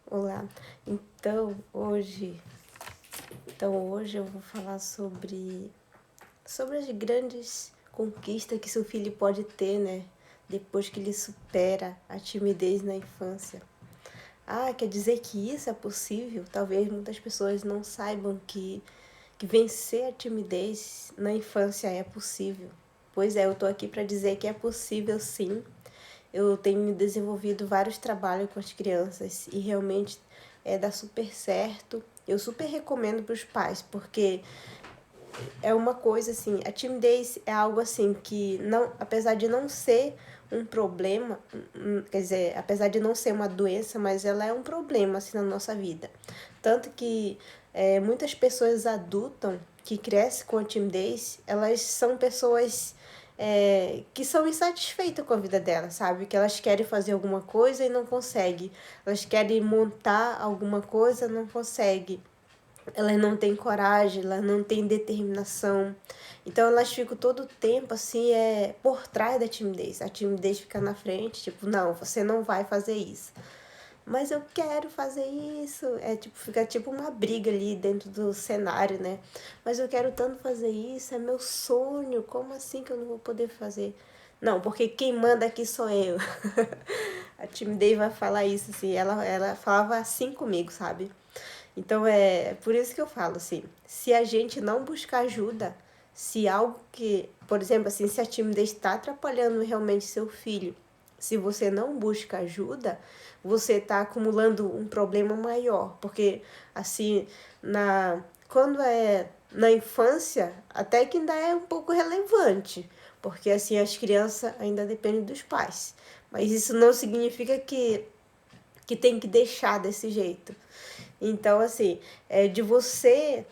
Olá. Hoje eu vou falar sobre as grandes conquistas que seu filho pode ter, né? Depois que ele supera a timidez na infância. Ah, quer dizer que isso é possível? Talvez muitas pessoas não saibam que vencer a timidez na infância é possível. Pois é, eu tô aqui para dizer que é possível sim. Eu tenho desenvolvido vários trabalhos com as crianças e realmente dá super certo. Eu super recomendo para os pais, porque é uma coisa assim, a timidez é algo assim que não, apesar de não ser um problema, quer dizer, apesar de não ser uma doença, mas ela é um problema assim na nossa vida. Tanto que muitas pessoas adultas que crescem com a timidez, elas são pessoas que são insatisfeitas com a vida delas, sabe? Que elas querem fazer alguma coisa e não conseguem. Elas querem montar alguma coisa, não conseguem. Elas não têm coragem, elas não têm determinação. Então elas ficam todo o tempo assim, por trás da timidez. A timidez fica na frente, tipo, não, você não vai fazer isso. Mas eu quero fazer isso. Fica tipo uma briga ali dentro do cenário, né? Mas eu quero tanto fazer isso, é meu sonho. Como assim que eu não vou poder fazer? Não, porque quem manda aqui sou eu. A timidez vai falar isso, assim. Ela falava assim comigo, sabe? Então é por isso que eu falo assim, se a gente não buscar ajuda, se algo que, por exemplo, assim, se a timidez está atrapalhando realmente seu filho, se você não busca ajuda, você está acumulando um problema maior, porque assim, quando é na infância, até que ainda é um pouco relevante, porque assim as crianças ainda dependem dos pais. Mas isso não significa que tem que deixar desse jeito. Então, assim, de você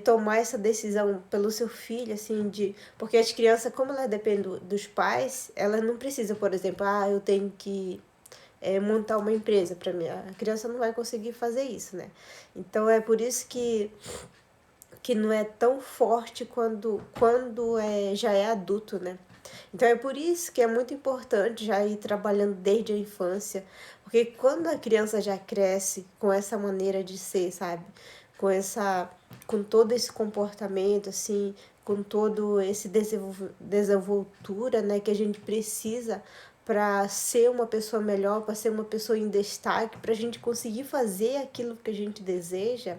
tomar essa decisão pelo seu filho, assim, porque as crianças, como elas dependem dos pais, elas não precisam, por exemplo, eu tenho que montar uma empresa para mim. A criança não vai conseguir fazer isso, né? Então, é por isso que não é tão forte quando já é adulto, né? Então é por isso que é muito importante já ir trabalhando desde a infância, porque quando a criança já cresce com essa maneira de ser, sabe? Com todo esse comportamento assim, com todo esse desenvoltura, né, que a gente precisa para ser uma pessoa melhor, para ser uma pessoa em destaque, para a gente conseguir fazer aquilo que a gente deseja,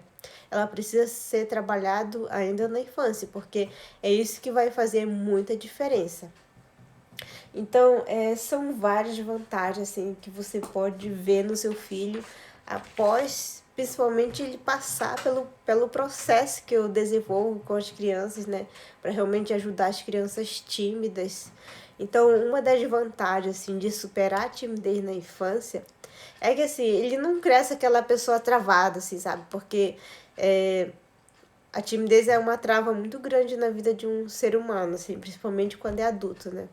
ela precisa ser trabalhado ainda na infância, porque é isso que vai fazer muita diferença. Então, são várias vantagens assim, que você pode ver no seu filho após, principalmente, ele passar pelo processo que eu desenvolvo com as crianças, né? Para realmente ajudar as crianças tímidas. Então, uma das vantagens assim, de superar a timidez na infância é que assim, ele não cresce aquela pessoa travada, assim, sabe? Porque a timidez é uma trava muito grande na vida de um ser humano, assim, principalmente quando é adulto, né?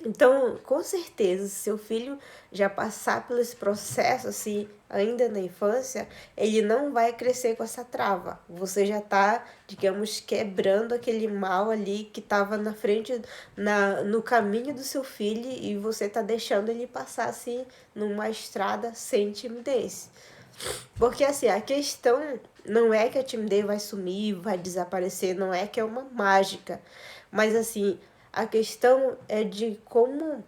Então, com certeza, se seu filho já passar por esse processo, assim, ainda na infância, ele não vai crescer com essa trava. Você já está, digamos, quebrando aquele mal ali que estava na frente, no caminho do seu filho, e você está deixando ele passar, assim, numa estrada sem timidez. Porque, assim, a questão não é que a timidez vai sumir, vai desaparecer, não é que é uma mágica. Mas, assim, a questão é de como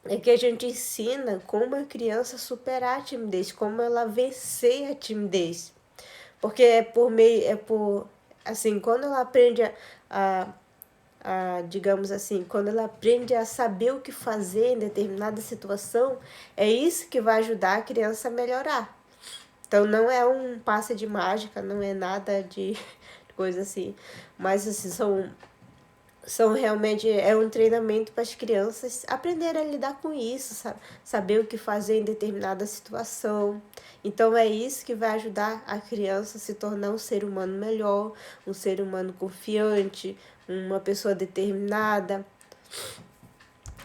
é que a gente ensina como a criança superar a timidez, como ela vencer a timidez. Porque assim, quando ela aprende a, digamos assim, quando ela aprende a saber o que fazer em determinada situação, é isso que vai ajudar a criança a melhorar. Então não é um passe de mágica, não é nada de coisa assim, mas assim, são realmente um treinamento para as crianças aprenderem a lidar com isso, sabe? Saber o que fazer em determinada situação. Então é isso que vai ajudar a criança a se tornar um ser humano melhor, um ser humano confiante, uma pessoa determinada.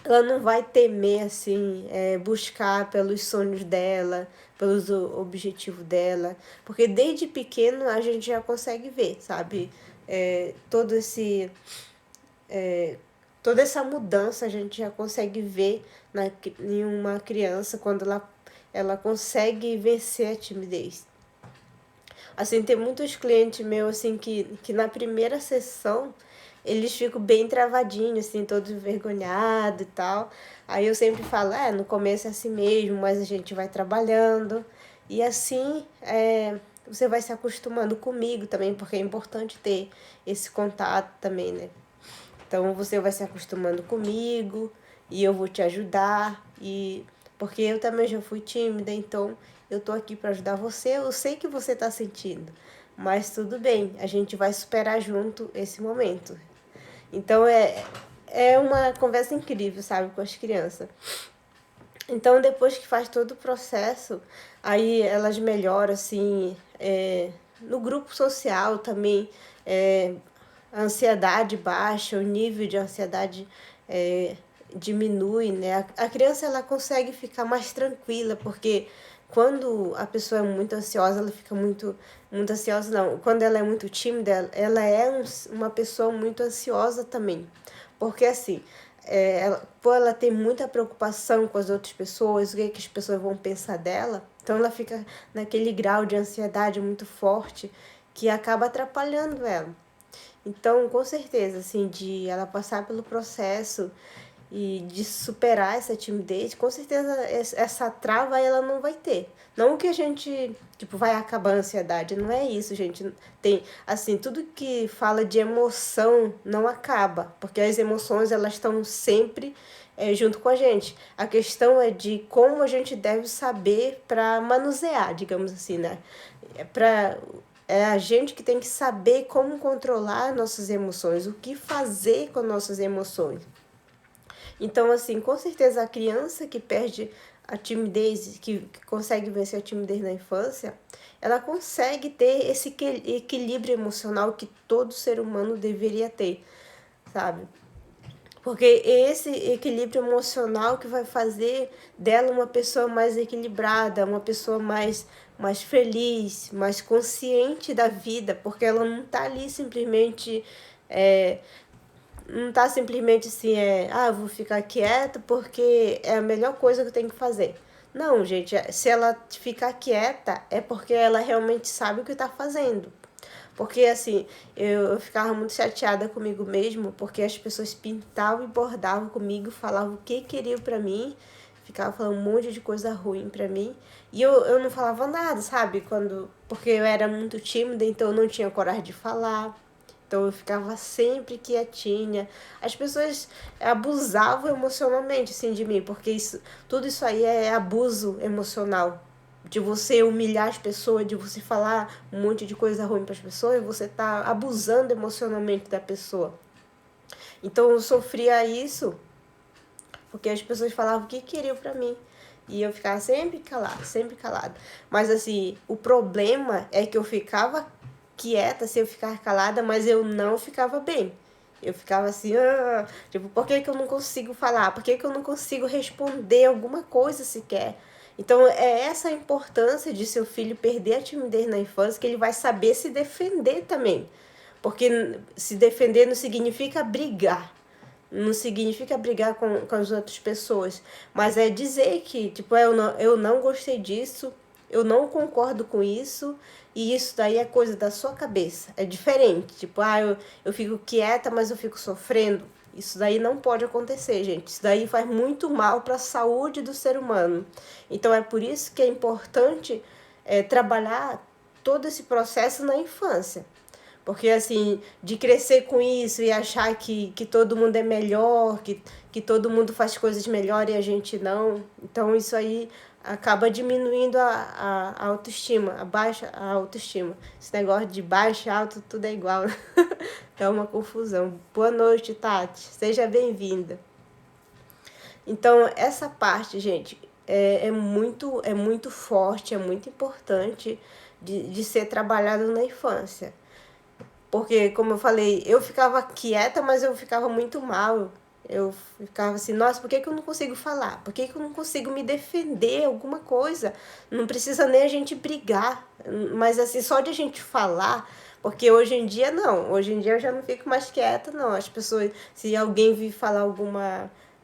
Ela não vai temer assim, buscar pelos sonhos dela, pelos objetivos dela, porque desde pequeno a gente já consegue ver, sabe? Todo esse toda essa mudança a gente já consegue ver em uma criança quando ela ela consegue vencer a timidez. Assim, tem muitos clientes meus, assim, que na primeira sessão, eles ficam bem travadinhos, assim, todos envergonhados e tal. Aí eu sempre falo, no começo é assim mesmo, mas a gente vai trabalhando. E assim, você vai se acostumando comigo também, porque é importante ter esse contato também, né? Então você vai se acostumando comigo e eu vou te ajudar. E porque eu também já fui tímida, então eu tô aqui para ajudar você. Eu sei que você tá sentindo, mas tudo bem, a gente vai superar junto esse momento. Então é uma conversa incrível, sabe, com as crianças. Então depois que faz todo o processo, aí elas melhoram, assim, no grupo social também, a ansiedade baixa, o nível de ansiedade diminui, né? A criança ela consegue ficar mais tranquila, porque quando a pessoa é muito ansiosa, ela fica muito ansiosa, não. Quando ela é muito tímida, ela é uma pessoa muito ansiosa também. Porque assim, por ela ter muita preocupação com as outras pessoas, o que as pessoas vão pensar dela, então ela fica naquele grau de ansiedade muito forte que acaba atrapalhando ela. Então, com certeza, assim, de ela passar pelo processo e de superar essa timidez, com certeza essa trava ela não vai ter. Não que a gente, tipo, vai acabar a ansiedade, não é isso, gente. Tem, assim, tudo que fala de emoção não acaba, porque as emoções, elas estão sempre junto com a gente. A questão é de como a gente deve saber para manusear, digamos assim, né? É a gente que tem que saber como controlar nossas emoções, o que fazer com nossas emoções. Então, assim, com certeza a criança que perde a timidez, que consegue vencer a timidez na infância, ela consegue ter esse equilíbrio emocional que todo ser humano deveria ter, sabe? Porque é esse equilíbrio emocional que vai fazer dela uma pessoa mais equilibrada, uma pessoa mais feliz, mais consciente da vida, porque ela não está ali simplesmente não tá simplesmente assim, eu vou ficar quieta porque é a melhor coisa que eu tenho que fazer. Não, gente, se ela ficar quieta é porque ela realmente sabe o que tá fazendo. Porque assim, eu ficava muito chateada comigo mesmo, porque as pessoas pintavam e bordavam comigo, falavam o que queriam pra mim, ficava falando um monte de coisa ruim pra mim. E eu não falava nada, sabe? Porque eu era muito tímida, então eu não tinha coragem de falar. Então eu ficava sempre quietinha. As pessoas abusavam emocionalmente assim de mim, porque tudo isso aí é abuso emocional. De você humilhar as pessoas, de você falar um monte de coisa ruim para as pessoas, você tá abusando emocionalmente da pessoa. Então eu sofria isso porque as pessoas falavam o que queriam para mim. E eu ficava sempre calada, sempre calada. Mas assim, o problema é que eu ficava quieta se eu ficar calada, mas eu não ficava bem. Eu ficava assim, tipo, por que eu não consigo falar? Por que eu não consigo responder alguma coisa sequer? Então, é essa a importância de seu filho perder a timidez na infância, que ele vai saber se defender também. Porque se defender não significa brigar. Não significa brigar com as outras pessoas, mas é dizer que, tipo, eu não gostei disso, eu não concordo com isso, e isso daí é coisa da sua cabeça. É diferente, tipo, eu fico quieta, mas eu fico sofrendo. Isso daí não pode acontecer, gente. Isso daí faz muito mal para a saúde do ser humano. Então é por isso que é importante trabalhar todo esse processo na infância. Porque, assim, de crescer com isso e achar que todo mundo é melhor, que todo mundo faz coisas melhor e a gente não. Então, isso aí acaba diminuindo a autoestima, a autoestima. Esse negócio de baixo e alto, tudo é igual. É uma confusão. Boa noite, Tati. Seja bem-vinda. Então, essa parte, gente, é muito forte, é muito importante de ser trabalhado na infância. Porque, como eu falei, eu ficava quieta, mas eu ficava muito mal. Eu ficava assim, nossa, por que eu não consigo falar? Por que eu não consigo me defender alguma coisa? Não precisa nem a gente brigar, mas assim, só de a gente falar, porque hoje em dia não, hoje em dia eu já não fico mais quieta, não. As pessoas, se alguém vir falar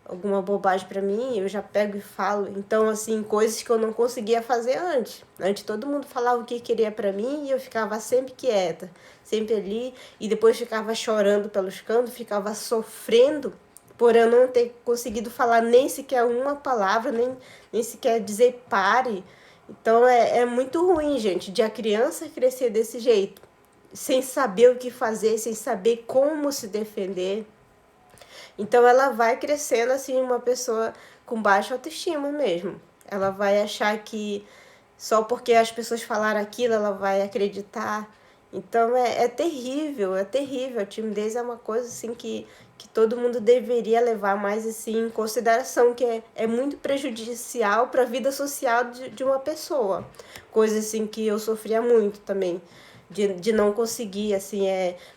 alguma bobagem para mim, eu já pego e falo. Então, assim, coisas que eu não conseguia fazer antes. Antes todo mundo falava o que queria para mim e eu ficava sempre quieta, sempre ali, e depois ficava chorando pelos cantos, ficava sofrendo por eu não ter conseguido falar nem sequer uma palavra, nem sequer dizer pare. Então é muito ruim, gente, de a criança crescer desse jeito, sem saber o que fazer, sem saber como se defender. Então ela vai crescendo assim, uma pessoa com baixa autoestima mesmo. Ela vai achar que só porque as pessoas falaram aquilo, ela vai acreditar. Então é terrível, é terrível. A timidez é uma coisa assim que todo mundo deveria levar mais assim, em consideração, que é muito prejudicial para a vida social de uma pessoa. Coisa assim que eu sofria muito também. De não conseguir assim,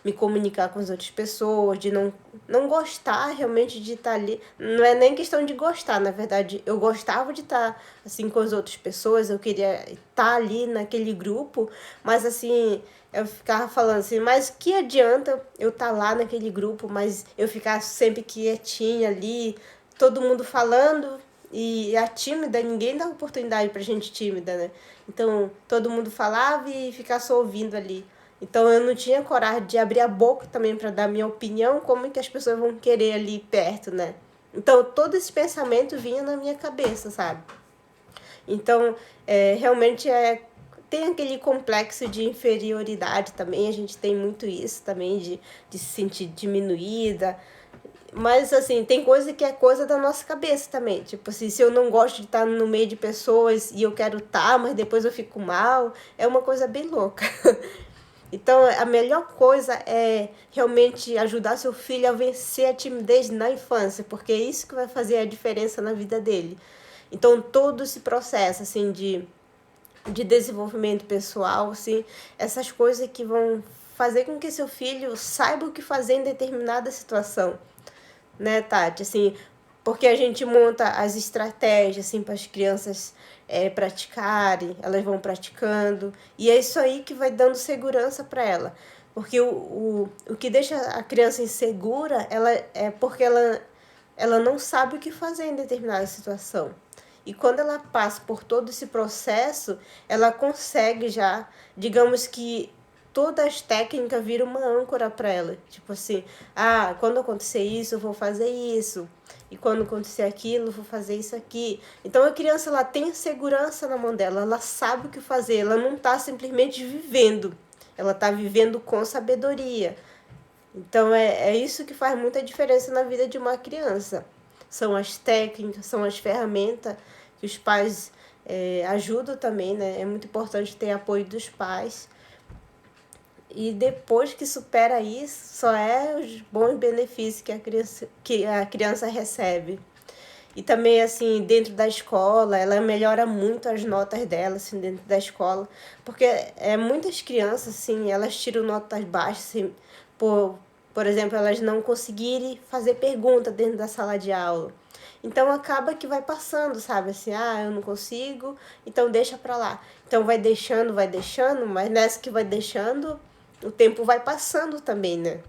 me comunicar com as outras pessoas, de não gostar realmente de estar ali. Não é nem questão de gostar, na verdade, eu gostava de estar assim com as outras pessoas, eu queria estar ali naquele grupo, mas assim, eu ficava falando assim, mas que adianta eu estar lá naquele grupo, mas eu ficar sempre quietinha ali, todo mundo falando, e a tímida, ninguém dá oportunidade pra gente tímida, né? Então, todo mundo falava e ficar só ouvindo ali. Então, eu não tinha coragem de abrir a boca também para dar minha opinião, como que as pessoas vão querer ali perto, né? Então, todo esse pensamento vinha na minha cabeça, sabe? Então, realmente tem aquele complexo de inferioridade também, a gente tem muito isso também, de se sentir diminuída. Mas, assim, tem coisa que é coisa da nossa cabeça também. Tipo assim, se eu não gosto de estar no meio de pessoas e eu quero estar, mas depois eu fico mal, é uma coisa bem louca. Então, a melhor coisa é realmente ajudar seu filho a vencer a timidez na infância, porque é isso que vai fazer a diferença na vida dele. Então, todo esse processo, assim, de desenvolvimento pessoal, assim, essas coisas que vão fazer com que seu filho saiba o que fazer em determinada situação, né, Tati? Assim, porque a gente monta as estratégias assim para as crianças praticarem, elas vão praticando, e é isso aí que vai dando segurança para ela. Porque o que deixa a criança insegura é porque ela não sabe o que fazer em determinada situação. E quando ela passa por todo esse processo, ela consegue já, digamos que todas as técnicas viram uma âncora para ela. Tipo assim, quando acontecer isso, eu vou fazer isso. E quando acontecer aquilo, eu vou fazer isso aqui. Então a criança ela tem segurança na mão dela, ela sabe o que fazer, ela não está simplesmente vivendo, ela está vivendo com sabedoria. Então é isso que faz muita diferença na vida de uma criança. São as técnicas, são as ferramentas que os pais ajudam também, né? É muito importante ter apoio dos pais. E depois que supera isso, só os bons benefícios que a criança recebe. E também, assim, dentro da escola, ela melhora muito as notas dela, assim, dentro da escola. Porque muitas crianças, assim, elas tiram notas baixas, assim, por exemplo, elas não conseguirem fazer pergunta dentro da sala de aula. Então, acaba que vai passando, sabe? Assim, eu não consigo, então deixa pra lá. Então, vai deixando, mas nessa que vai deixando, o tempo vai passando também, né?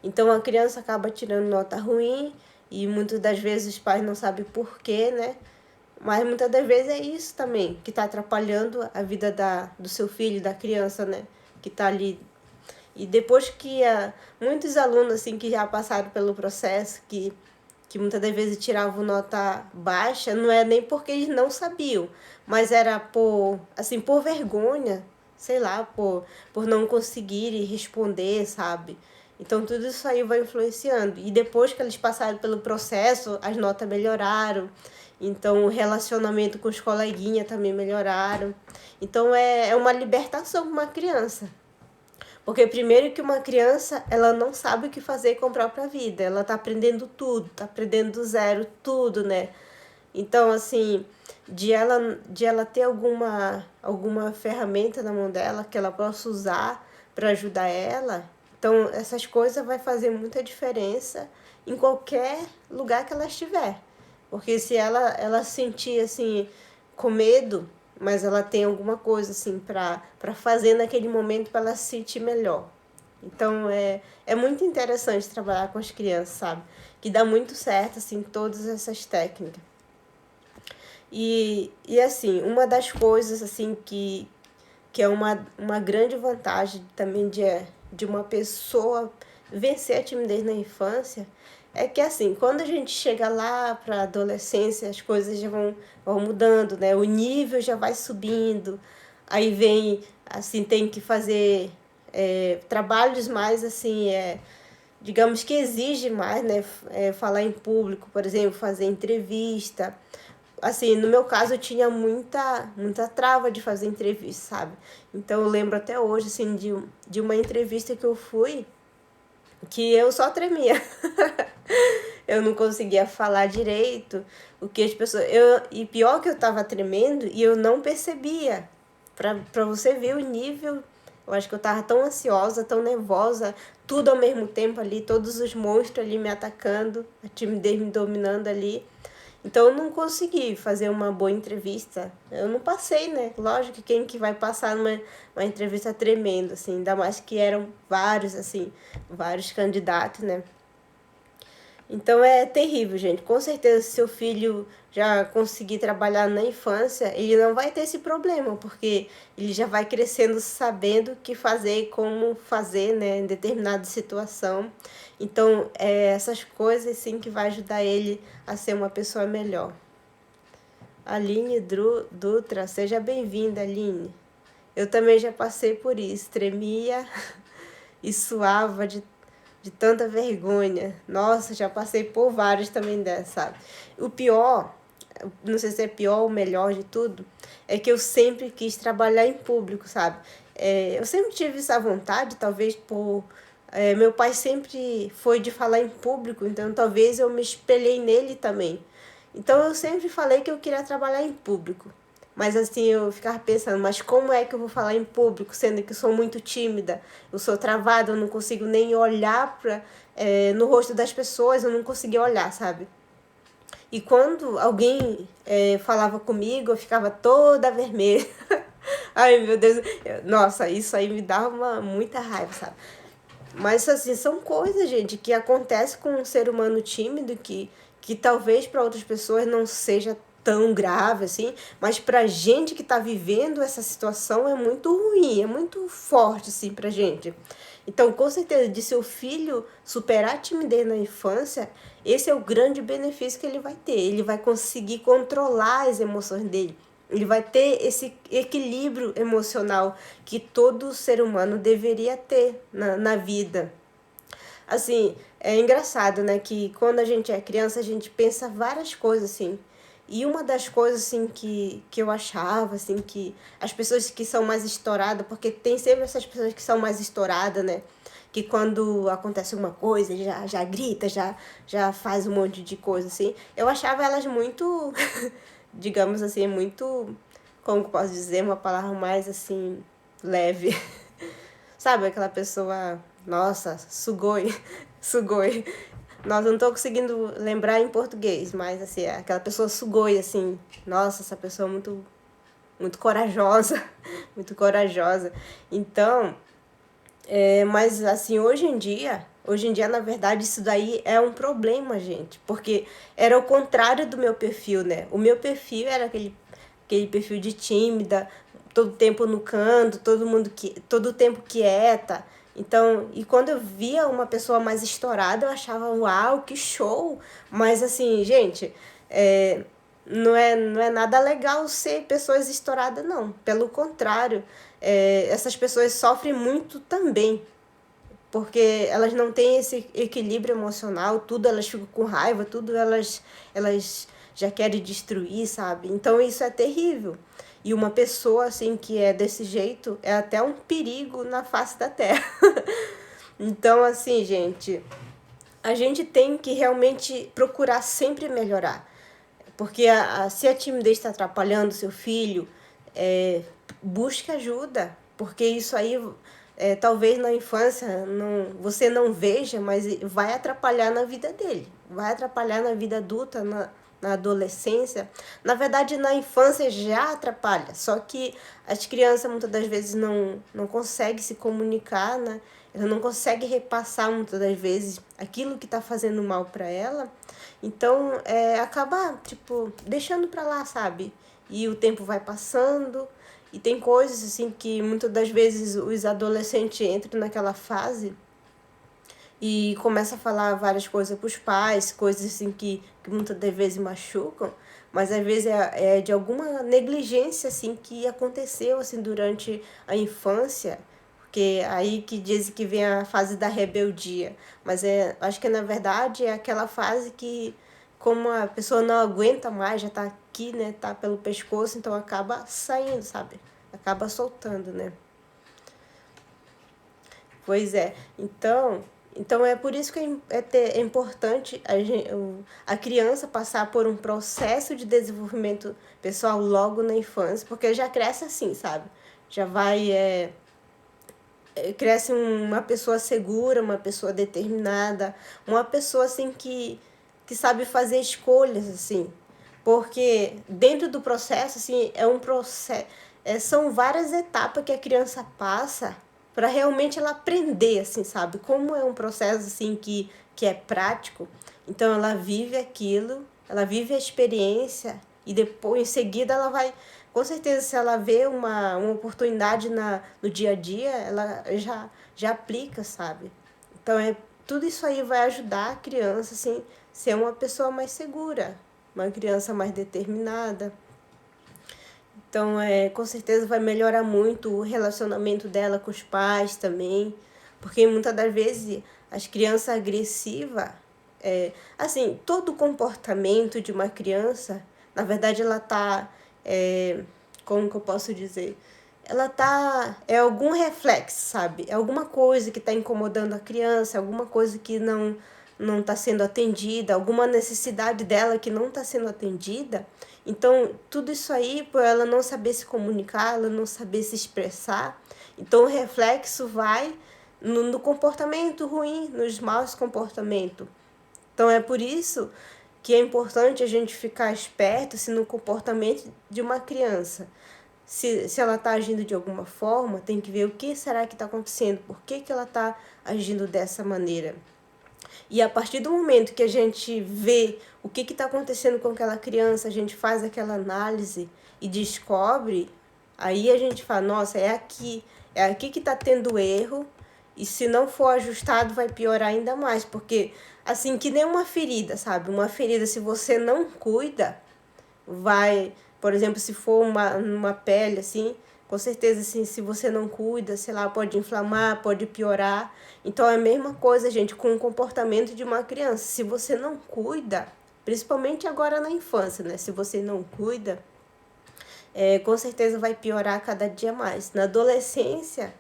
Então a criança acaba tirando nota ruim e muitas das vezes os pais não sabem por quê, né? Mas muitas das vezes é isso também, que está atrapalhando a vida do seu filho, da criança, né? Que está ali. E depois que muitos alunos assim que já passaram pelo processo, que muitas das vezes tiravam nota baixa, não é nem porque eles não sabiam, mas era por vergonha, sei lá, por não conseguirem responder, sabe? Então tudo isso aí vai influenciando. E depois que eles passaram pelo processo, as notas melhoraram. Então o relacionamento com os coleguinhas também melhoraram. Então é uma libertação para uma criança. Porque primeiro que uma criança, ela não sabe o que fazer com a própria vida. Ela tá aprendendo tudo, tá aprendendo do zero tudo, né? Então, assim, de ela ter alguma ferramenta na mão dela que ela possa usar para ajudar ela. Então, essas coisas vai fazer muita diferença em qualquer lugar que ela estiver. Porque se ela sentir, assim, com medo, mas ela tem alguma coisa, assim, para fazer naquele momento para ela se sentir melhor. Então, é muito interessante trabalhar com as crianças, sabe? Que dá muito certo, assim, todas essas técnicas. E assim, uma das coisas, assim, que é uma grande vantagem também de uma pessoa vencer a timidez na infância, é que assim, quando a gente chega lá para a adolescência, as coisas já vão mudando, né? O nível já vai subindo, aí vem, assim, tem que fazer trabalhos mais, assim, digamos que exige mais, né? Falar em público, por exemplo, fazer entrevista. Assim, no meu caso, eu tinha muita trava de fazer entrevista, sabe? Então, eu lembro até hoje, assim, de uma entrevista que eu fui, que eu só tremia. Eu não conseguia falar direito, o que as pessoas... e pior que eu tava tremendo e eu não percebia. Pra você ver o nível, eu acho que eu tava tão ansiosa, tão nervosa, tudo ao mesmo tempo ali, todos os monstros ali me atacando, a timidez me dominando ali. Então eu não consegui fazer uma boa entrevista. Eu não passei, né? Lógico que quem que vai passar uma entrevista tremendo, assim, ainda mais que eram vários, assim, vários candidatos, né? Então é terrível, gente. Com certeza, se seu filho já conseguir trabalhar na infância, ele não vai ter esse problema, porque ele já vai crescendo sabendo o que fazer e como fazer, né, em determinada situação. Então, essas coisas, sim, que vai ajudar ele a ser uma pessoa melhor. Aline Dutra, seja bem-vinda, Aline. Eu também já passei por isso, tremia e suava de tanta vergonha. Nossa, já passei por vários também dessa, sabe? O pior, não sei se é pior ou melhor de tudo, é que eu sempre quis trabalhar em público, sabe? Eu sempre tive essa vontade, talvez por... meu pai sempre foi de falar em público, então talvez eu me espelhei nele também. Então eu sempre falei que eu queria trabalhar em público. Mas assim, eu ficava pensando, mas como é que eu vou falar em público, sendo que eu sou muito tímida, eu sou travada, eu não consigo nem olhar no rosto das pessoas, eu não conseguia olhar, sabe? E quando alguém falava comigo, eu ficava toda vermelha. Ai, meu Deus. Nossa, isso aí me dava muita raiva, sabe? Mas, assim, são coisas, gente, que acontecem com um ser humano tímido que talvez para outras pessoas não seja tão grave, assim, mas pra gente que tá vivendo essa situação é muito ruim, é muito forte, assim, pra gente. Então, com certeza, de seu filho superar a timidez na infância, esse é o grande benefício que ele vai ter. Ele vai conseguir controlar as emoções dele. Ele vai ter esse equilíbrio emocional que todo ser humano deveria ter na vida. Assim, é engraçado, né, que quando a gente é criança, a gente pensa várias coisas, assim. E uma das coisas, assim, que eu achava, assim, que as pessoas que são mais estouradas, porque tem sempre essas pessoas que são mais estouradas, né, que quando acontece alguma coisa, já grita, já faz um monte de coisa, assim. Eu achava elas muito, digamos assim, muito, como que eu posso dizer, uma palavra mais, assim, leve. Sabe, aquela pessoa, nossa, sugoi, sugoi. Nossa, eu não tô conseguindo lembrar em português, mas assim, aquela pessoa sugoi, assim, nossa, essa pessoa é muito corajosa, muito corajosa. Então, mas assim, hoje em dia, na verdade, isso daí é um problema, gente, porque era o contrário do meu perfil, né? O meu perfil era aquele perfil de tímida, todo tempo no canto, todo tempo quieta. Então, e quando eu via uma pessoa mais estourada, eu achava, uau, que show! Mas assim, gente, não é nada legal ser pessoas estouradas, não. Pelo contrário, essas pessoas sofrem muito também, porque elas não têm esse equilíbrio emocional, tudo elas ficam com raiva, tudo elas já querem destruir, sabe? Então isso é terrível. E uma pessoa assim que é desse jeito é até um perigo na face da terra. Então, assim, gente, a gente tem que realmente procurar sempre melhorar. Porque se a timidez está atrapalhando seu filho, busque ajuda. Porque isso aí, talvez na infância você não veja, mas vai atrapalhar na vida dele. Vai atrapalhar na vida adulta, na adolescência, na verdade na infância já atrapalha, só que as crianças muitas das vezes não conseguem se comunicar, né? Ela não consegue repassar muitas das vezes aquilo que está fazendo mal para ela, então acaba, tipo, deixando para lá, sabe? E o tempo vai passando, e tem coisas assim que muitas das vezes os adolescentes entram naquela fase e começa a falar várias coisas para os pais, coisas assim que muitas das vezes machucam, mas às vezes é de alguma negligência assim que aconteceu assim durante a infância, porque aí que dizem que vem a fase da rebeldia, mas acho que na verdade é aquela fase que como a pessoa não aguenta mais, já tá aqui, né, tá pelo pescoço, então acaba saindo, sabe? Acaba soltando, né? Pois é. Então é por isso que é importante a criança passar por um processo de desenvolvimento pessoal logo na infância, porque já cresce assim, sabe? Já vai, cresce uma pessoa segura, uma pessoa determinada, uma pessoa assim que sabe fazer escolhas, assim. Porque dentro do processo, assim, é um processo. São várias etapas que a criança passa para realmente ela aprender, assim, sabe? Como é um processo assim que é prático, então ela vive aquilo, ela vive a experiência e depois em seguida ela vai, com certeza, se ela vê uma oportunidade no dia a dia, ela já aplica, sabe? Então tudo isso aí vai ajudar a criança assim ser uma pessoa mais segura, uma criança mais determinada. Então, com certeza vai melhorar muito o relacionamento dela com os pais também, porque muitas das vezes as crianças agressivas, assim, todo comportamento de uma criança, na verdade ela tá, como que eu posso dizer? Ela tá, algum reflexo, sabe? É alguma coisa que está incomodando a criança, alguma coisa que não está sendo atendida, alguma necessidade dela que não está sendo atendida. Então, tudo isso aí, por ela não saber se comunicar, ela não saber se expressar, então o reflexo vai no comportamento ruim, nos maus comportamentos. Então, é por isso que é importante a gente ficar esperto assim, no comportamento de uma criança. Se ela está agindo de alguma forma, tem que ver o que será que está acontecendo, por que ela está agindo dessa maneira. E a partir do momento que a gente vê o que está acontecendo com aquela criança, a gente faz aquela análise e descobre, aí a gente fala, nossa, é aqui que está tendo erro, e se não for ajustado vai piorar ainda mais, porque assim, que nem uma ferida, sabe? Uma ferida, se você não cuida, vai, por exemplo, se for uma pele assim, com certeza assim, se você não cuida, sei lá, pode inflamar, pode piorar. Então é a mesma coisa, gente, com o comportamento de uma criança. Se você não cuida, principalmente agora na infância, né? Se você não cuida, com certeza vai piorar cada dia mais. Na adolescência,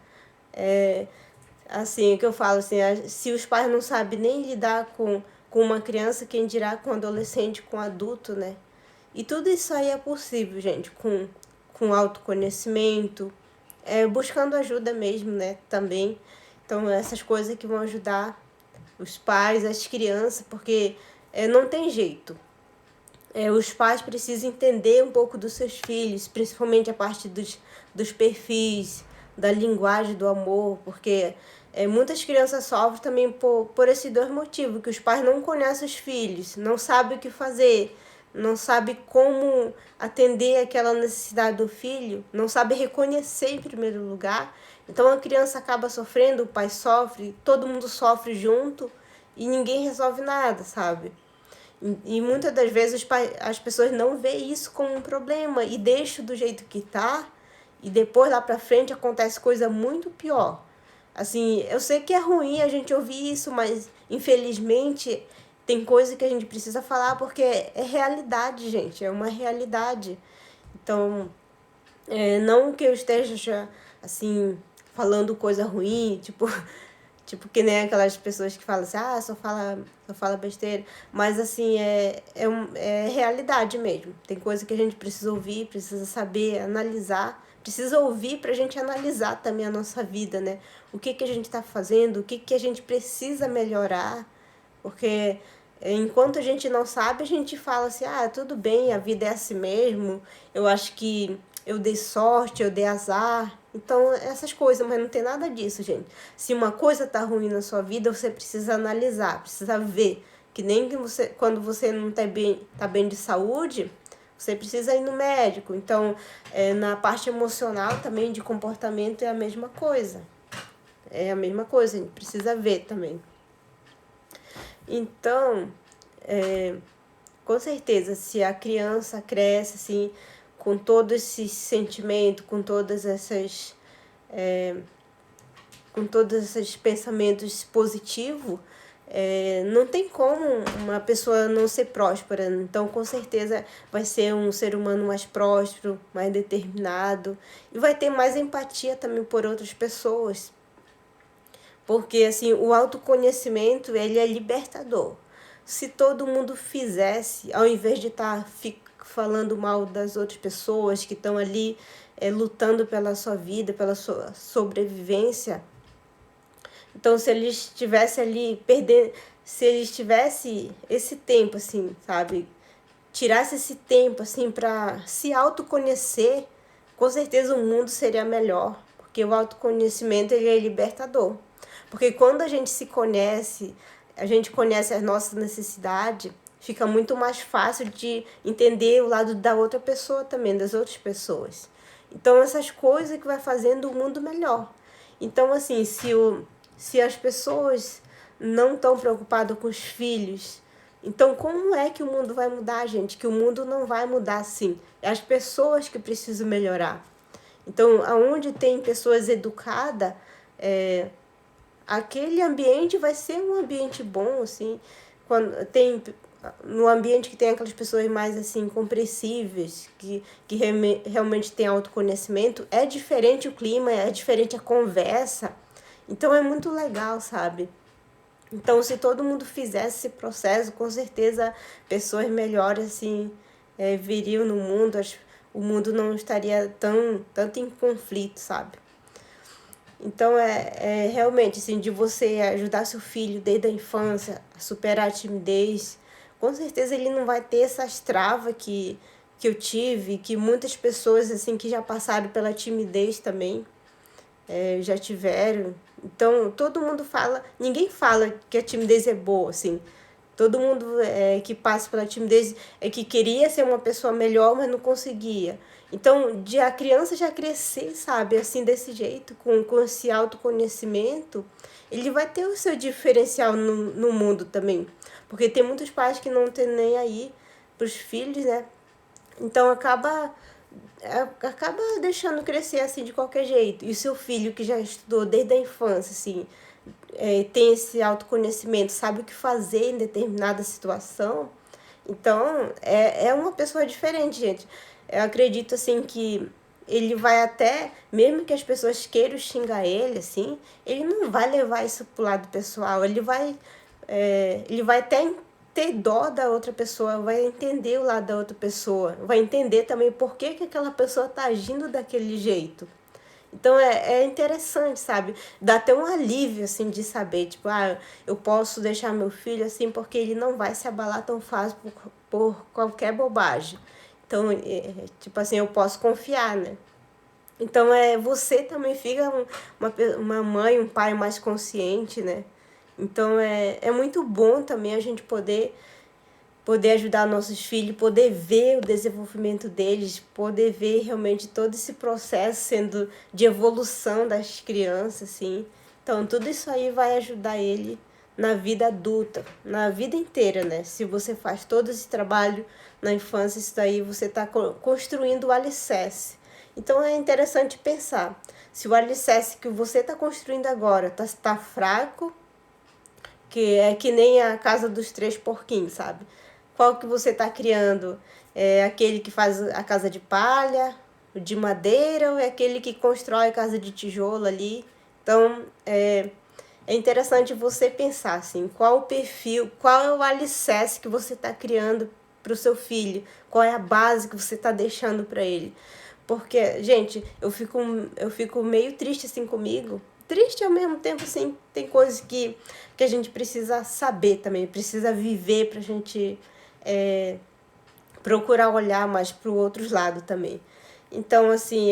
assim, o que eu falo, assim, se os pais não sabem nem lidar com uma criança, quem dirá com um adolescente, com um adulto, né? E tudo isso aí é possível, gente, com autoconhecimento, buscando ajuda mesmo, né, também. Então, essas coisas que vão ajudar os pais, as crianças, porque não tem jeito. Os pais precisam entender um pouco dos seus filhos, principalmente a parte dos perfis, da linguagem do amor, porque muitas crianças sofrem também por esses dois motivos, que os pais não conhecem os filhos, não sabem o que fazer, não sabem como atender aquela necessidade do filho, não sabem reconhecer em primeiro lugar. Então a criança acaba sofrendo, o pai sofre, todo mundo sofre junto e ninguém resolve nada, sabe? E muitas das vezes as pessoas não veem isso como um problema e deixam do jeito que tá, e depois lá pra frente acontece coisa muito pior. Assim, eu sei que é ruim a gente ouvir isso, mas infelizmente tem coisa que a gente precisa falar porque é realidade, gente, é uma realidade. Então, não que eu esteja assim falando coisa ruim, tipo, tipo que nem aquelas pessoas que falam assim, só fala besteira, mas assim, é realidade mesmo. Tem coisa que a gente precisa ouvir, precisa saber, analisar, precisa ouvir pra gente analisar também a nossa vida, né? O que a gente tá fazendo, o que a gente precisa melhorar, porque Enquanto a gente não sabe, a gente fala assim, ah, tudo bem, a vida é assim mesmo, eu acho que eu dei sorte, eu dei azar. Então, essas coisas, mas não tem nada disso, gente. Se uma coisa tá ruim na sua vida, você precisa analisar, precisa ver. Que nem que você, quando você não tá bem de saúde, você precisa ir no médico. Então, na parte emocional também, de comportamento, é a mesma coisa. É a mesma coisa, a gente precisa ver também. Então, com certeza, se a criança cresce assim, com todo esse sentimento, com todos esses pensamentos positivos, não tem como uma pessoa não ser próspera. Então, com certeza, vai ser um ser humano mais próspero, mais determinado e vai ter mais empatia também por outras pessoas. Porque, assim, o autoconhecimento, ele é libertador. Se todo mundo fizesse, ao invés de estar falando mal das outras pessoas que estão ali lutando pela sua vida, pela sua sobrevivência, então se eles estivessem ali perdendo, se eles tivessem esse tempo, assim, sabe, tirasse esse tempo, assim, para se autoconhecer, com certeza o mundo seria melhor, porque o autoconhecimento, ele é libertador. Porque quando a gente se conhece, a gente conhece as nossas necessidades, fica muito mais fácil de entender o lado da outra pessoa também, das outras pessoas. Então, essas coisas que vai fazendo o mundo melhor. Então, assim, se as pessoas não estão preocupadas com os filhos, então como é que o mundo vai mudar, gente? Que o mundo não vai mudar assim. É as pessoas que precisam melhorar. Então, aonde tem pessoas educadas, aquele ambiente vai ser um ambiente bom, assim. Quando tem no ambiente que tem aquelas pessoas mais assim compreensíveis, que realmente tem autoconhecimento, é diferente o clima, é diferente a conversa. Então é muito legal, sabe? Então, se todo mundo fizesse esse processo, com certeza pessoas melhores assim viriam no mundo, o mundo não estaria tanto em conflito, sabe? Então, realmente, assim, de você ajudar seu filho desde a infância a superar a timidez, com certeza ele não vai ter essas travas que eu tive, que muitas pessoas, assim, que já passaram pela timidez também, já tiveram. Então, todo mundo fala, ninguém fala que a timidez é boa, assim. Todo mundo que passa pela timidez é que queria ser uma pessoa melhor, mas não conseguia. Então, de a criança já crescer, sabe, assim, desse jeito, com esse autoconhecimento, ele vai ter o seu diferencial no mundo também. Porque tem muitos pais que não tem nem aí pros filhos, né? Então, acaba deixando crescer assim de qualquer jeito. E o seu filho que já estudou desde a infância, assim, tem esse autoconhecimento, sabe o que fazer em determinada situação, então é uma pessoa diferente, gente. Eu acredito assim que ele vai até, mesmo que as pessoas queiram xingar ele, assim, ele não vai levar isso pro lado pessoal, ele vai até ter dó da outra pessoa, vai entender o lado da outra pessoa, vai entender também por que aquela pessoa tá agindo daquele jeito. Então é interessante, sabe? Dá até um alívio, assim, de saber, tipo, eu posso deixar meu filho assim porque ele não vai se abalar tão fácil por qualquer bobagem. Então, tipo assim, eu posso confiar, né? Então, você também fica uma mãe, um pai mais consciente, né? Então, é muito bom também a gente poder ajudar nossos filhos, poder ver o desenvolvimento deles, poder ver realmente todo esse processo sendo de evolução das crianças, assim. Então, tudo isso aí vai ajudar ele na vida adulta, na vida inteira, né? Se você faz todo esse trabalho na infância, isso daí você está construindo o alicerce. Então, é interessante pensar, se o alicerce que você está construindo agora tá fraco, que é que nem a casa dos três porquinhos, sabe? Qual que você está criando? É aquele que faz a casa de palha, de madeira, ou é aquele que constrói a casa de tijolo ali? Então, é interessante você pensar assim, qual o perfil, qual é o alicerce que você está criando para o seu filho, qual é a base que você está deixando para ele. Porque, gente, eu fico meio triste assim comigo. triste, ao mesmo tempo, assim, tem coisas que a gente precisa saber também, precisa viver pra gente procurar olhar mais pro outro lado também. Então, assim,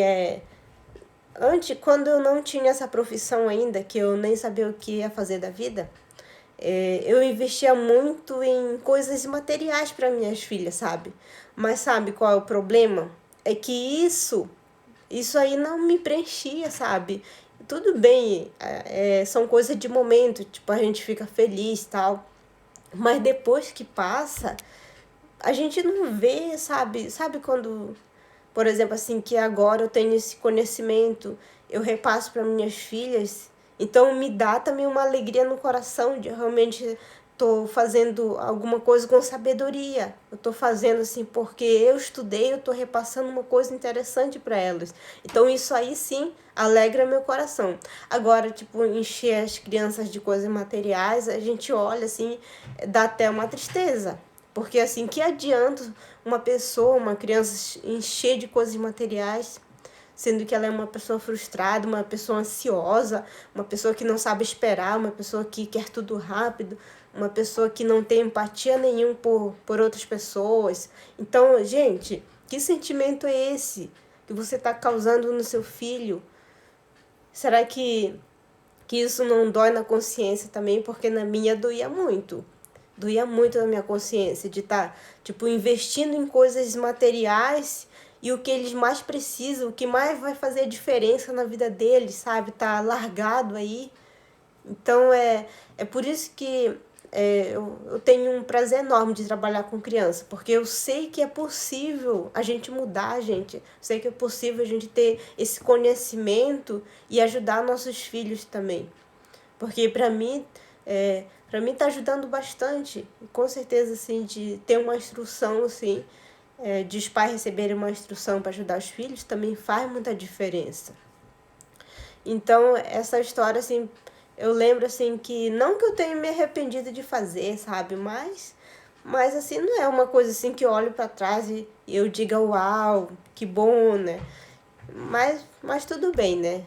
antes, quando eu não tinha essa profissão ainda, que eu nem sabia o que ia fazer da vida, eu investia muito em coisas materiais para minhas filhas, sabe? Mas sabe qual é o problema? É que isso aí não me preenchia, sabe? Tudo bem, são coisas de momento, tipo, a gente fica feliz e tal. Mas depois que passa, a gente não vê, sabe? Sabe quando, por exemplo, assim, que agora eu tenho esse conhecimento, eu repasso para minhas filhas, então me dá também uma alegria no coração de realmente tô fazendo alguma coisa com sabedoria. Eu tô fazendo assim porque eu estudei, eu tô repassando uma coisa interessante para elas. Então isso aí sim alegra meu coração. Agora, tipo, encher as crianças de coisas materiais, a gente olha assim, dá até uma tristeza. Porque assim, que adianta uma pessoa, uma criança encher de coisas materiais, sendo que ela é uma pessoa frustrada, uma pessoa ansiosa, uma pessoa que não sabe esperar, uma pessoa que quer tudo rápido, uma pessoa que não tem empatia nenhum por outras pessoas. Então, gente, que sentimento é esse que você está causando no seu filho? Será que isso não dói na consciência também? Porque na minha doía muito. Doía muito na minha consciência de estar, tipo, investindo em coisas materiais e o que eles mais precisam, o que mais vai fazer diferença na vida deles, sabe? Tá largado aí. Então, é por isso que eu tenho um prazer enorme de trabalhar com criança, porque eu sei que é possível a gente mudar, gente. Eu sei que é possível a gente ter esse conhecimento e ajudar nossos filhos também. Porque para mim tá ajudando bastante. E com certeza, assim, de ter uma instrução, assim, de os pais receberem uma instrução para ajudar os filhos, também faz muita diferença. Então, essa história, assim, eu lembro, assim, que não que eu tenha me arrependido de fazer, sabe? Mas assim, não é uma coisa, assim, que eu olho para trás e eu diga, uau, que bom, né? Mas tudo bem, né?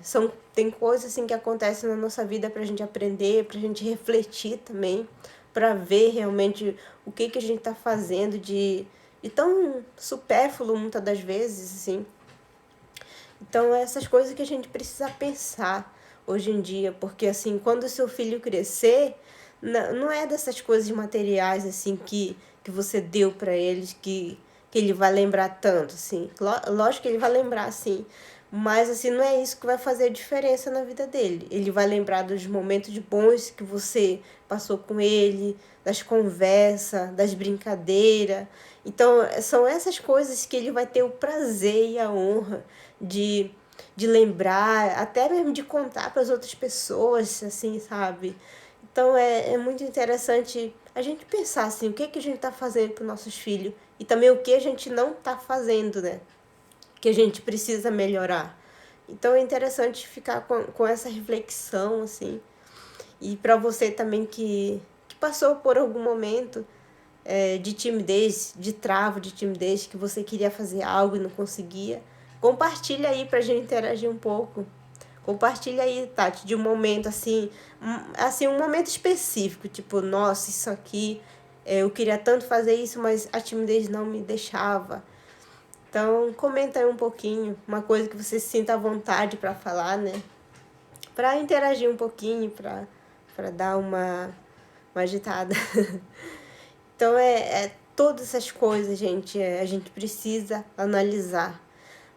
Tem coisas assim que acontecem na nossa vida pra gente aprender, pra gente refletir também, pra ver realmente o que a gente tá fazendo de tão supérfluo muitas das vezes, assim. Então, essas coisas que a gente precisa pensar hoje em dia, porque assim, quando o seu filho crescer, não é dessas coisas materiais assim que você deu para eles que ele vai lembrar tanto, assim. Lógico que ele vai lembrar, assim, mas assim, não é isso que vai fazer a diferença na vida dele. Ele vai lembrar dos momentos bons que você passou com ele, das conversas, das brincadeiras. Então, são essas coisas que ele vai ter o prazer e a honra de, de lembrar, até mesmo de contar para as outras pessoas, assim, sabe? Então, é muito interessante a gente pensar, assim, o que a gente está fazendo para os nossos filhos e também o que a gente não está fazendo, né? Que a gente precisa melhorar. Então, é interessante ficar com essa reflexão, assim. E para você também que passou por algum momento de timidez, de trava de timidez, que você queria fazer algo e não conseguia, compartilha aí pra gente interagir um pouco. Compartilha aí, Tati, de um momento assim, um momento específico, tipo, nossa, isso aqui, eu queria tanto fazer isso, mas a timidez não me deixava. Então, comenta aí um pouquinho, uma coisa que você se sinta à vontade para falar, né? Para interagir um pouquinho, para dar uma agitada. Então, todas essas coisas, gente, a gente precisa analisar.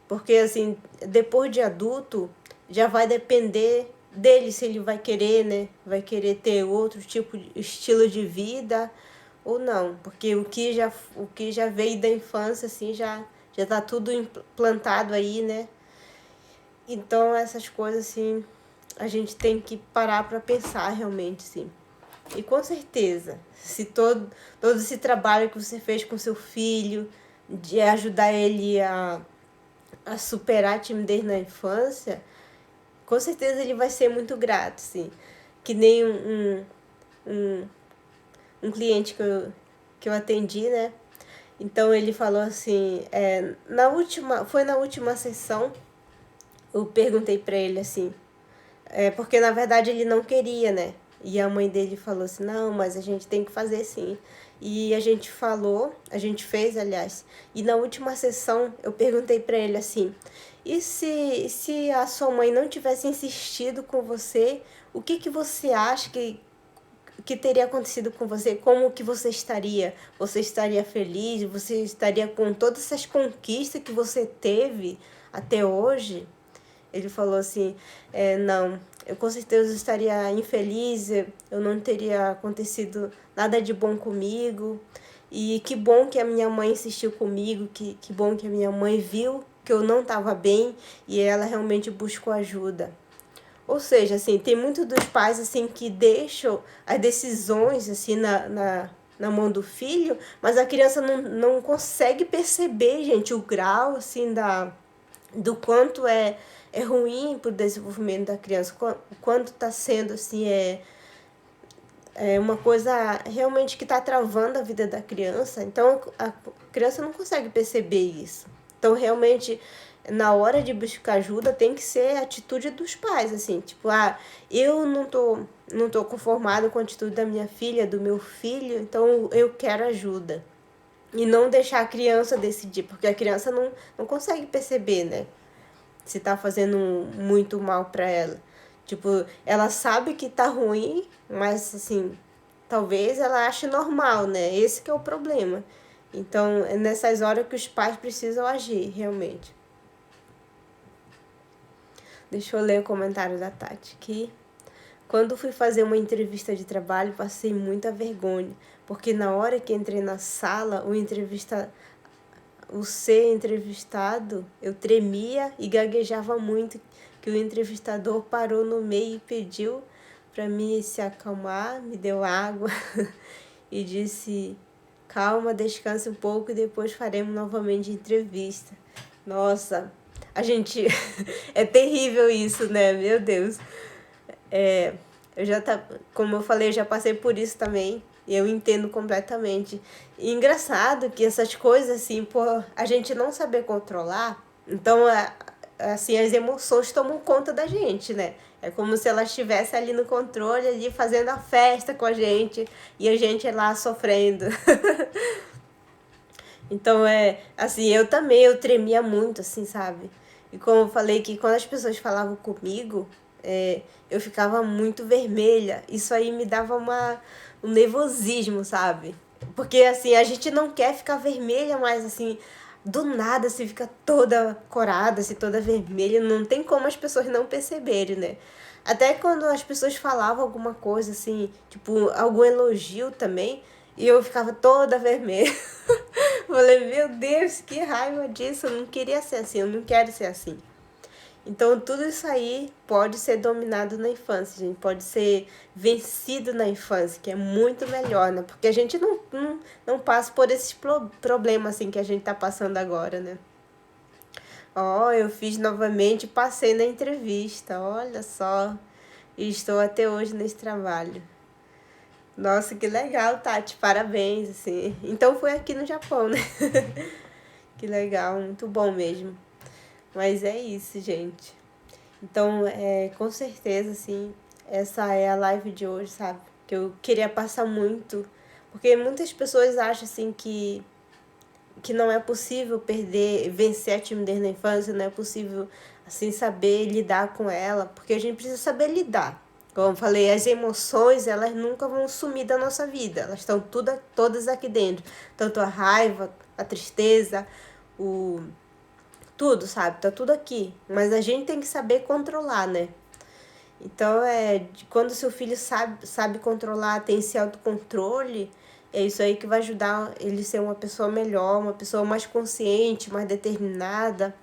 Porque, assim, depois de adulto, já vai depender dele se ele vai querer, né? Vai querer ter outro tipo de estilo de vida ou não. Porque o que já veio da infância, assim, já tá tudo implantado aí, né? Então, essas coisas, assim, a gente tem que parar para pensar realmente, sim. E com certeza, se todo esse trabalho que você fez com seu filho, de ajudar ele a superar a timidez na infância, com certeza ele vai ser muito grato, sim. Que nem um, um cliente que eu atendi, né? Então ele falou assim, foi na última sessão, eu perguntei para ele assim, Porque na verdade ele não queria, né? E a mãe dele falou assim, não, mas a gente tem que fazer sim. E a gente falou, a gente fez, aliás. E na última sessão eu perguntei pra ele assim, e se a sua mãe não tivesse insistido com você, o que você acha que teria acontecido com você? Como que você estaria? Você estaria feliz? Você estaria com todas essas conquistas que você teve até hoje? Ele falou assim, não, eu com certeza estaria infeliz, eu não teria acontecido nada de bom comigo. E que bom que a minha mãe insistiu comigo, que bom que a minha mãe viu que eu não estava bem e ela realmente buscou ajuda. Ou seja, assim, tem muitos dos pais assim que deixam as decisões assim na mão do filho, mas a criança não consegue perceber, gente, o grau assim do quanto é ruim para o desenvolvimento da criança, o quanto está sendo assim, é uma coisa realmente que está travando a vida da criança. Então a criança não consegue perceber isso. Então realmente na hora de buscar ajuda tem que ser a atitude dos pais, assim, tipo, eu não tô conformado com a atitude da minha filha, do meu filho, então eu quero ajuda. E não deixar a criança decidir, porque a criança não consegue perceber, né? Se tá fazendo muito mal pra ela. Tipo, ela sabe que tá ruim, mas assim, talvez ela ache normal, né? Esse que é o problema. Então, é nessas horas que os pais precisam agir, realmente. Deixa eu ler o comentário da Tati aqui. Quando fui fazer uma entrevista de trabalho, passei muita vergonha, porque na hora que entrei na sala, o ser entrevistado, eu tremia e gaguejava muito, que o entrevistador parou no meio e pediu para mim se acalmar, me deu água e disse, calma, descanse um pouco e depois faremos novamente entrevista. Nossa, a gente... é terrível isso, né? Meu Deus. Eu já como eu falei, eu já passei por isso também. E eu entendo completamente. E engraçado que essas coisas, assim, por a gente não saber controlar, então, assim, as emoções tomam conta da gente, né? É como se elas estivessem ali no controle, ali fazendo a festa com a gente, e a gente lá sofrendo. Então, assim, eu tremia muito, assim, sabe? E como eu falei que quando as pessoas falavam comigo, eu ficava muito vermelha. Isso aí me dava um nervosismo, sabe? Porque, assim, a gente não quer ficar vermelha, mas, assim, do nada se fica toda corada, assim, toda vermelha. Não tem como as pessoas não perceberem, né? Até quando as pessoas falavam alguma coisa, assim, tipo, algum elogio também, e eu ficava toda vermelha. Falei, meu Deus, que raiva disso. Eu não queria ser assim, eu não quero ser assim. Então, tudo isso aí pode ser dominado na infância, gente. Pode ser vencido na infância, que é muito melhor, né? Porque a gente não passa por esses problemas assim que a gente tá passando agora, né? Ó, eu fiz novamente, passei na entrevista, olha só. E estou até hoje nesse trabalho. Nossa, que legal, Tati. Parabéns, assim. Então foi aqui no Japão, né? Que legal, muito bom mesmo. Mas é isso, gente. Então, com certeza, assim, essa é a live de hoje, sabe? Que eu queria passar muito. Porque muitas pessoas acham, assim, que não é possível vencer a timidez na infância, não é possível, assim, saber lidar com ela. Porque a gente precisa saber lidar. Como eu falei, as emoções, elas nunca vão sumir da nossa vida. Elas estão todas aqui dentro. Tanto a raiva, a tristeza, tudo, sabe? Tá tudo aqui. Mas a gente tem que saber controlar, né? Então, quando seu filho sabe controlar, tem esse autocontrole, é isso aí que vai ajudar ele a ser uma pessoa melhor, uma pessoa mais consciente, mais determinada.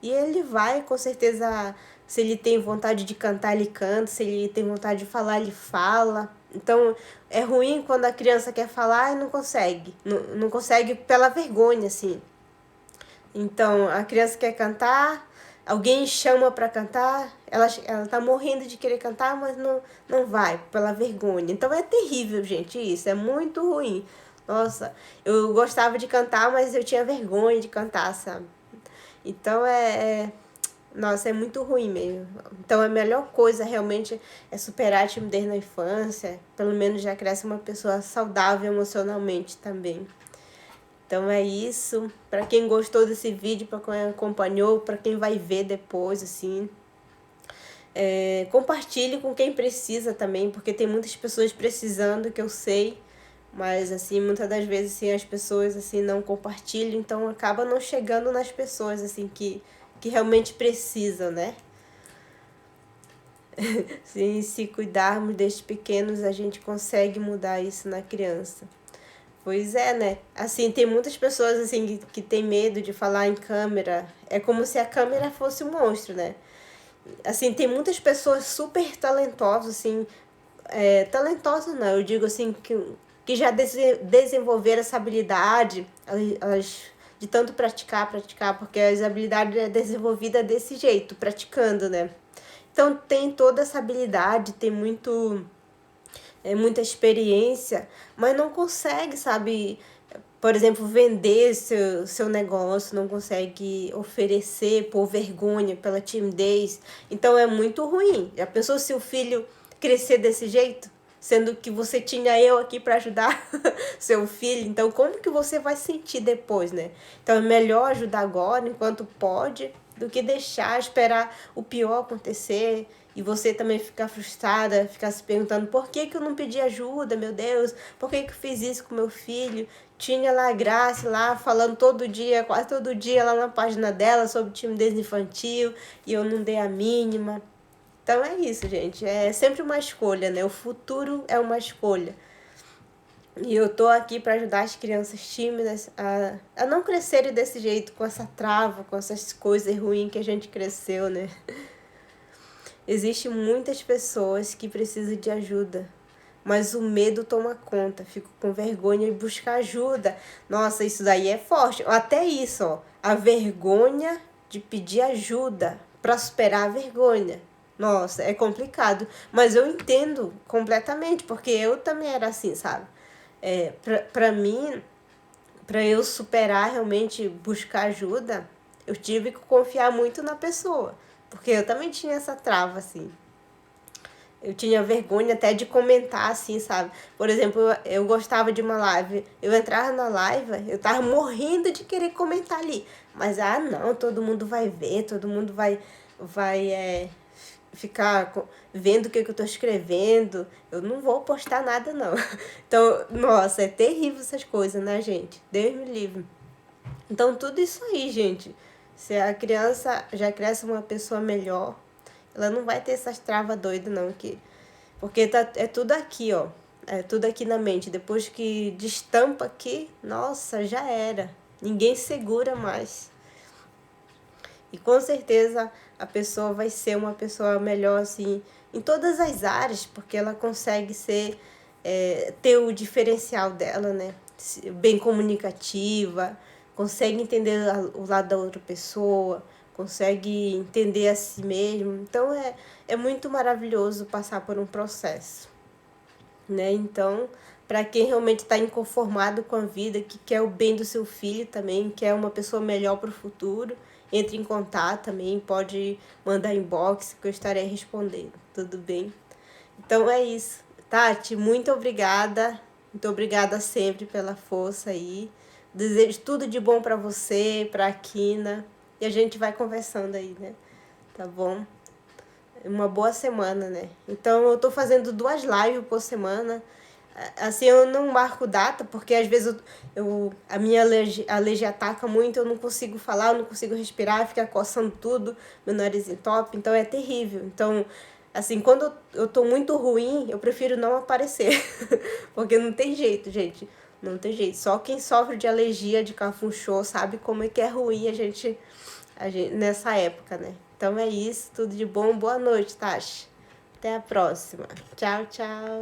E ele vai, com certeza, se ele tem vontade de cantar, ele canta, se ele tem vontade de falar, ele fala. Então, é ruim quando a criança quer falar e não consegue. Não consegue pela vergonha, assim. Então, a criança quer cantar, alguém chama para cantar, ela tá morrendo de querer cantar, mas não vai, pela vergonha. Então, é terrível, gente, isso, é muito ruim. Nossa, eu gostava de cantar, mas eu tinha vergonha de cantar, sabe? Então, Nossa, é muito ruim mesmo. Então a melhor coisa realmente é superar a timidez na infância. Pelo menos já cresce uma pessoa saudável emocionalmente também. Então é isso. Para quem gostou desse vídeo, para quem acompanhou, para quem vai ver depois, assim, compartilhe com quem precisa também, porque tem muitas pessoas precisando, que eu sei, mas assim, muitas das vezes assim, as pessoas assim não compartilham, então acaba não chegando nas pessoas assim que realmente precisam, né? Se cuidarmos desde pequenos, a gente consegue mudar isso na criança. Pois é, né? Assim, tem muitas pessoas assim que tem medo de falar em câmera. É como se a câmera fosse um monstro, né? Assim, tem muitas pessoas super talentosas, assim, talentosas não, eu digo assim, que já desenvolveram essa habilidade, de tanto praticar, porque as habilidades é desenvolvida desse jeito, praticando, né? Então tem toda essa habilidade, tem muita experiência, mas não consegue, sabe, por exemplo, vender seu negócio, não consegue oferecer por vergonha, pela timidez. Então é muito ruim. Já pensou se o filho crescer desse jeito? Sendo que você tinha eu aqui para ajudar seu filho, então como que você vai sentir depois, né? Então é melhor ajudar agora, enquanto pode, do que deixar, esperar o pior acontecer e você também ficar frustrada, ficar se perguntando por que eu não pedi ajuda, meu Deus, por que eu fiz isso com meu filho? Tinha lá a Grace lá falando todo dia, quase todo dia lá na página dela sobre timidez infantil e eu não dei a mínima. Então é isso, gente. É sempre uma escolha, né? O futuro é uma escolha. E eu tô aqui para ajudar as crianças tímidas a não crescerem desse jeito, com essa trava, com essas coisas ruins que a gente cresceu, né? Existem muitas pessoas que precisam de ajuda, mas o medo toma conta, fico com vergonha de buscar ajuda. Nossa, isso daí é forte. Até isso, ó, a vergonha de pedir ajuda para superar a vergonha. Nossa, é complicado, mas eu entendo completamente, porque eu também era assim, sabe? Pra mim, para eu superar realmente, buscar ajuda, eu tive que confiar muito na pessoa, porque eu também tinha essa trava, assim. Eu tinha vergonha até de comentar, assim, sabe? Por exemplo, eu gostava de uma live. Eu entrava na live, eu tava morrendo de querer comentar ali. Mas, não, todo mundo vai ver, todo mundo vai ficar vendo o que eu tô escrevendo. Eu não vou postar nada, não. Então, nossa, é terrível essas coisas, né, gente? Deus me livre. Então, tudo isso aí, gente. Se a criança já cresce uma pessoa melhor, ela não vai ter essas travas doidas, não. Porque é tudo aqui, ó. É tudo aqui na mente. Depois que destampa aqui, nossa, já era. Ninguém segura mais. E com certeza a pessoa vai ser uma pessoa melhor, assim, em todas as áreas, porque ela consegue ter o diferencial dela, né? Bem comunicativa, consegue entender o lado da outra pessoa, consegue entender a si mesmo. Então é muito maravilhoso passar por um processo, né? Então, para quem realmente está inconformado com a vida, que quer o bem do seu filho também, quer uma pessoa melhor para o futuro, entre em contato também, pode mandar inbox que eu estarei respondendo, tudo bem? Então é isso. Tati, muito obrigada. Muito obrigada sempre pela força aí. Desejo tudo de bom para você, para a Kina. E a gente vai conversando aí, né? Tá bom? Uma boa semana, né? Então eu tô fazendo 2 lives por semana. Assim, eu não marco data, porque às vezes a minha alergia ataca muito, eu não consigo falar, eu não consigo respirar, fica coçando tudo, meu nariz entope, então é terrível. Então, assim, quando eu tô muito ruim, eu prefiro não aparecer, porque não tem jeito, gente, não tem jeito. Só quem sofre de alergia de cafunchô sabe como é que é ruim a gente nessa época, né? Então é isso, tudo de bom, boa noite, Tati. Até a próxima. Tchau, tchau.